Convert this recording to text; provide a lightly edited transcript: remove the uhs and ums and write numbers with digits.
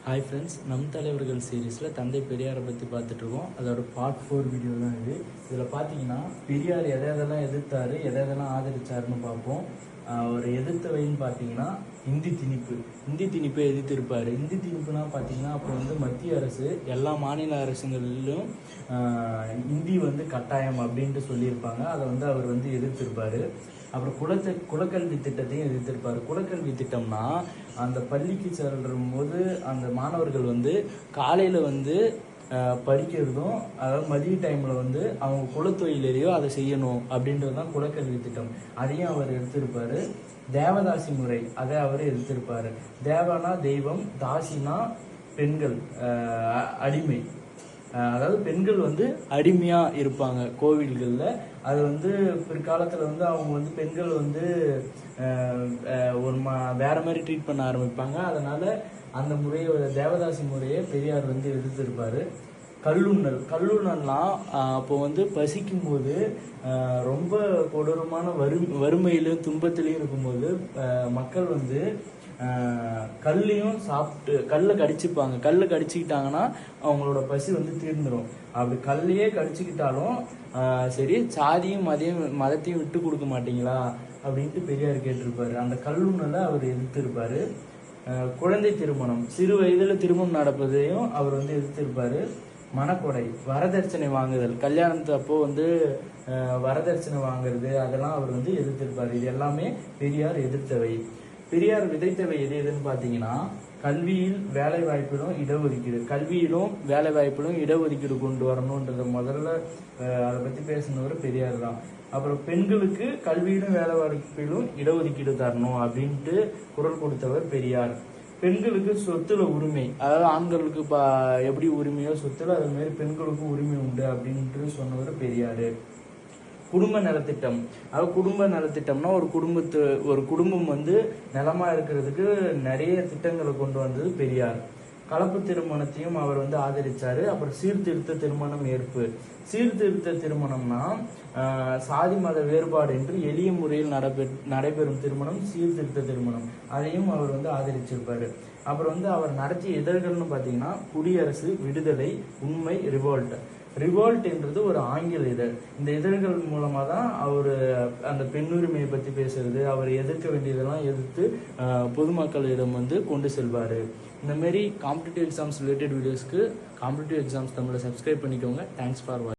Hi friends, நம் தலைவர்கள் சீரீஸில் தந்தை பெரியாரை பற்றி பார்த்துட்ருக்கோம். அதோட பார்ட் 4 வீடியோ தான் இது. இதில் பார்த்தீங்கன்னா பெரியார் எதெல்லாம் எதிர்த்தார், எதெல்லாம் ஆதரித்தாருன்னு பார்ப்போம். அவர் எதிர்த்தவைன்னு பார்த்தீங்கன்னா இந்தி திணிப்பை எதிர்த்திருப்பார். இந்தி திணிப்புனா பார்த்தீங்கன்னா அப்போ மத்திய அரசு எல்லா மாநில அரசுகளிலும் இந்தி கட்டாயம் அப்படின்ட்டு சொல்லியிருப்பாங்க. அதை அவர் எதிர்த்திருப்பார். அப்புறம் குலக்கல்வி திட்டத்தையும் எதிர்த்திருப்பார். குலக்கல்வி திட்டம்னா அந்த பள்ளிக்கு செல்லும் போது அந்த மாணவர்கள் காலையில் படிக்கிறதும், அதாவது மதிய டைமில் அவங்க குலத்தொழிலையோ அதை செய்யணும் அப்படின்றது தான் குலக்கல்வி திட்டம். அதையும் அவர் எடுத்திருப்பார். தேவதாசி முறை அதை அவர் எதிர்த்திருப்பார். தேவனா தெய்வம், தாசினா பெண்கள், அடிமை. அதாவது பெண்கள் அடிமையாக இருப்பாங்க கோவில்களில். அது பிற்காலத்தில் அவங்க பெண்கள் ஒரு வேற மாதிரி ட்ரீட் பண்ண ஆரம்பிப்பாங்க. அதனால அந்த முறையை, தேவதாசி முறையை பெரியார் எதிர்த்திருப்பார். கல்லுண்ணல்லாம் அப்போ பசிக்கும் போது ரொம்ப கொடூரமான வறுமையிலும் துன்பத்திலையும் இருக்கும்போது மக்கள் கல்லையும் சாப்பிட்டு கல்லை கடிச்சுப்பாங்க. கல்லை கடிச்சுக்கிட்டாங்கன்னா அவங்களோட பசி தீர்ந்துடும். அப்படி கல்லையே கடிச்சுக்கிட்டாலும் சரி, சாதியும் மதத்தையும் விட்டு கொடுக்க மாட்டீங்களா அப்படின்ட்டு பெரியார் கேட்டிருப்பாரு. அந்த கல்லுண்ணலை அவர் எதிர்த்திருப்பாரு. குழந்தை திருமணம், சிறு வயதில் திருமணம் நடப்பதையும் அவர் எதிர்த்திருப்பாரு. மனக்கொடை, வரதட்சணை வாங்குதல், கல்யாணத்து அப்போ வரதட்சணை வாங்குறது, அதெல்லாம் அவர் எதிர்த்திருப்பாரு. இது எல்லாமே பெரியார் எதிர்த்தவை. பெரியார் விதைத்தவை எதுன்னு பார்த்தீங்கன்னா கல்வியில் வேலை வாய்ப்பிலும் இடஒதுக்கீடு. கல்வியிலும் வேலை வாய்ப்பிலும் இடஒதுக்கீடு கொண்டு வரணுன்றத முதல்ல அதை பற்றி பேசினவர் பெரியார் தான். அப்புறம் பெண்களுக்கு கல்வியிலும் வேலை வாய்ப்பிலும் இடஒதுக்கீடு தரணும் அப்படின்ட்டு குரல் கொடுத்தவர் பெரியார். பெண்களுக்கு சொத்துல உரிமை, அதாவது ஆண்களுக்கு எப்படி உரிமையோ சொத்துல அது மாதிரி பெண்களுக்கும் உரிமை உண்டு அப்படின்ட்டு சொன்னவர் பெரியார். குடும்ப நலத்திட்டம், அதாவது குடும்ப நலத்திட்டம்னா ஒரு குடும்பம் நிலமா இருக்கிறதுக்கு நிறைய திட்டங்களை கொண்டு வந்தது பெரியார். கலப்பு திருமணத்தையும் அவர் ஆதரிச்சாரு. அப்புறம் சீர்திருத்த திருமணம் ஏற்பு. சீர்திருத்த திருமணம்னா சாதி மத வேறுபாடு என்று எளிய முறையில் நடைபெறும் திருமணம் சீர்திருத்த திருமணம். அதையும் அவர் ஆதரிச்சிருப்பாரு. அப்புறம் அவர் நடத்திய இதழ்கள்னு பார்த்தீங்கன்னா குடியரசு, விடுதலை, உண்மை, ரிவோல்ட் என்றது ஒரு ஆங்கில இதழ். இந்த இதழ்கள் மூலமாக தான் அவர் அந்த பெண்ணுரிமையை பற்றி பேசுறது, அவர் எதிர்க்க வேண்டியதெல்லாம் எதிர்த்து பொதுமக்களிடம் கொண்டு செல்வார். இந்த மாதிரி காம்படிட்டிவ் எக்ஸாம்ஸ் ரிலேட்டட் வீடியோஸ்க்கு காம்படிட்டிவ் எக்ஸாம்ஸ் தமிழை சப்ஸ்கிரைப் பண்ணிக்கோங்க. தேங்க்ஸ் ஃபார் வாட்சிங்.